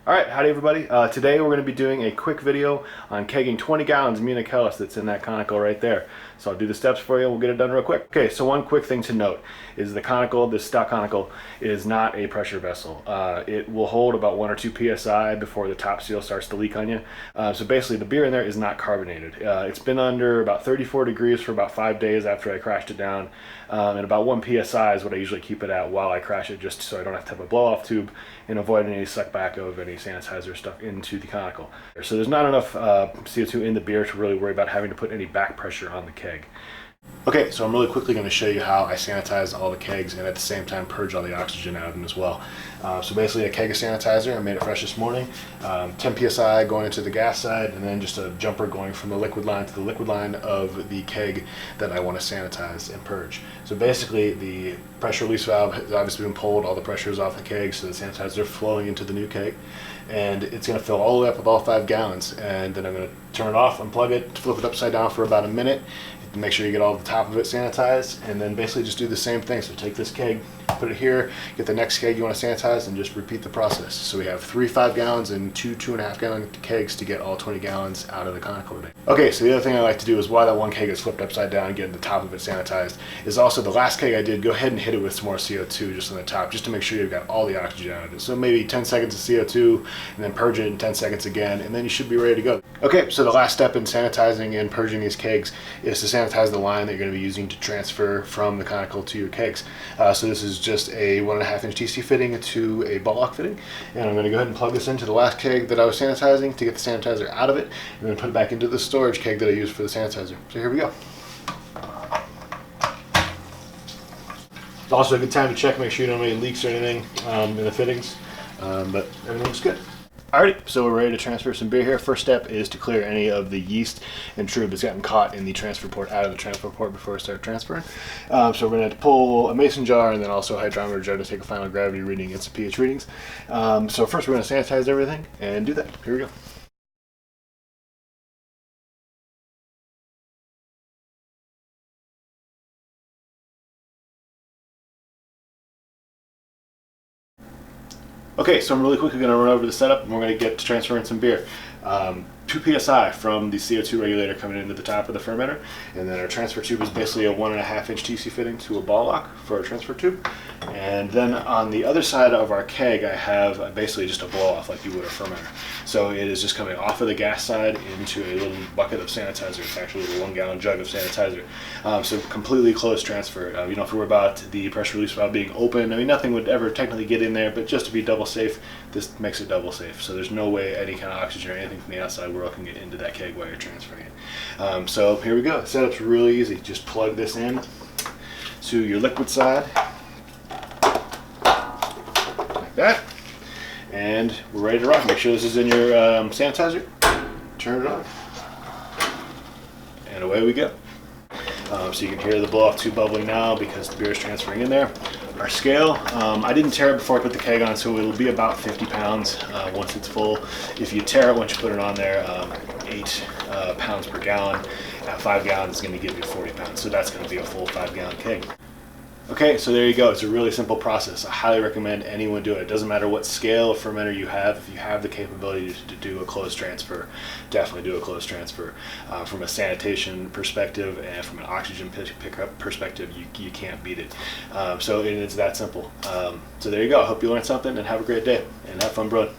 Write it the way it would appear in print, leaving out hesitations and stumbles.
Alright, howdy everybody. Today we're going to be doing a quick video on kegging 20 gallons of Munich that's in that conical right there. So I'll do the steps for you and we'll get it done real quick. Okay, so one quick thing to note is the conical, this stock conical, is not a pressure vessel. It will hold about 1 or 2 psi before the top seal starts to leak on you. So basically the beer in there is not carbonated. It's been under about 34 degrees for about 5 days after I crashed it down. And about 1 psi is what I usually keep it at while I crash it, just so I don't have to have a blow-off tube and avoid any suck back of any sanitizer stuff into the conical. So there's not enough CO2 in the beer to really worry about having to put any back pressure on the keg. Okay, so I'm really quickly going to show you how I sanitize all the kegs and at the same time purge all the oxygen out of them as well. So basically a keg of sanitizer, I made it fresh this morning, 10 psi going into the gas side, and then just a jumper going from the liquid line to the liquid line of the keg that I want to sanitize and purge. So basically the pressure release valve has obviously been pulled, all the pressure is off the keg, so the sanitizer is flowing into the new keg, and it's going to fill all the way up with all 5 gallons, and then I'm going to turn it off, unplug it, flip it upside down for about a minute, make sure you get all the top of it sanitized, and then basically just do the same thing. So take this keg, put it here, get the next keg you want to sanitize, and just repeat the process. So we have 3 5 gallons and 2 2.5 gallon kegs to get all 20 gallons out of the conical today. Okay, so the other thing I like to do is while that one keg is flipped upside down and getting the top of it sanitized is also the last keg I did, go ahead and hit it with some more CO2 just on the top, just to make sure you've got all the oxygen out of it. So maybe 10 seconds of CO2 and then purge it in 10 seconds again, and then you should be ready to go. Okay, so the last step in sanitizing and purging these kegs is to sanitize the line that you're going to be using to transfer from the conical to your kegs. So this is just a 1.5 inch TC fitting to a ball lock fitting, and I'm going to go ahead and plug this into the last keg that I was sanitizing to get the sanitizer out of it, and then put it back into the storage keg that I used for the sanitizer. So here we go. It's also a good time to check, make sure you don't have any leaks or anything in the fittings, but everything looks good. Alright, so we're ready to transfer some beer here. First step is to clear any of the yeast and trub that's gotten caught in the transfer port out of the transfer port before we start transferring. So we're going to have to pull a mason jar and then also a hydrometer jar to take a final gravity reading and some pH readings. So first we're going to sanitize everything and do that. Here we go. Okay, so I'm really quickly going to run over the setup and we're going to get to transferring some beer. 2 psi from the CO2 regulator coming into the top of the fermenter, and then our transfer tube is basically a 1.5 inch TC fitting to a ball lock for our transfer tube. And then on the other side of our keg I have basically just a blow off like you would a fermenter. So it is just coming off of the gas side into a little bucket of sanitizer. It's actually a 1 gallon jug of sanitizer. So completely closed transfer. You don't have to worry about the pressure release valve being open. I mean, nothing would ever technically get in there, but just to be double safe, this makes it double safe. So there's no way any kind of oxygen or anything from the outside world can get into that keg while you're transferring it. So here we go. The setup's really easy. Just plug this in to your liquid side like that, and we're ready to rock. Make sure this is in your sanitizer. Turn it on, and away we go. So you can hear the blow-off tube bubbling now because the beer is transferring in there. Our scale, I didn't tear it before I put the keg on, so it'll be about 50 pounds once it's full. If you tear it once you put it on there, 8 pounds per gallon. At 5 gallons, it's going to give you 40 pounds, so that's going to be a full 5 gallon keg. Okay, so there you go. It's a really simple process. I highly recommend anyone do it. It doesn't matter what scale of fermenter you have. If you have the capability to do a closed transfer, definitely do a closed transfer. From a sanitation perspective and from an oxygen pickup perspective, you can't beat it. So it's that simple. So there you go. I hope you learned something and have a great day and have fun brewing.